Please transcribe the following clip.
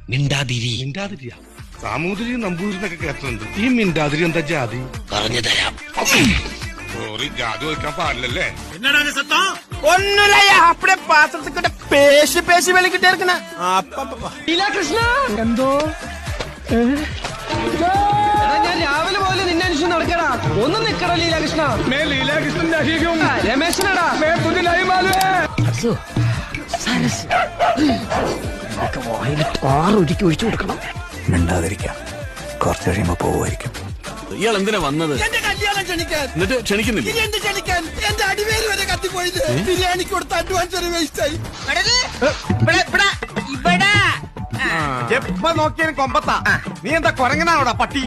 മിണ്ടാതിരി. മിണ്ടാതിരിയാ? സാമൂതിരി നമ്പൂതിരിന്നൊക്കെ കേട്ടിട്ടുണ്ട്. ഈ മിണ്ടാതിരി എന്താ ജാതി? പറഞ്ഞു തരാം. സോറി, ജാതി വയ്ക്കാൻ പാടില്ലല്ലേ? ഒന്നുമില്ല, അപ്പഴേ പാത്രത്തിൽ പേശി പേശി വെളിക്കിട്ടേ ഇരിക്കണ. കൃഷ്ണ എന്തോ ഞാൻ രാവിലെ പോലെ നിന്നെ അന്വേഷിച്ച് നടക്കടാ. ഒന്ന് നിക്കട ലീലാകൃഷ്ണ. രമേശനടാ ഒഴിച്ചു കൊടുക്കണം. മിണ്ടാതിരിക്കാം, കുറച്ച് കഴിയുമ്പോ പോവുമായിരിക്കും. ഇയാൾ എന്തിനാ വന്നത്? എന്റെ കല്യാണം ക്ഷണിക്കാൻ. എന്നിട്ട് ക്ഷണിക്കുന്നില്ല? എന്ത് ക്ഷണിക്കാൻ? എന്റെ അടിവേര് വരെ കത്തിപ്പോയത്. ബിരിയാണിക്ക് കൊടുത്ത അഡ്വാൻസ് വരെ വേസ്റ്റ് ആയി. എപ്പ നോക്കിയാലും കൊമ്പത്താ. നീ എന്താ കൊരങ്ങനാണോടാ പട്ടി?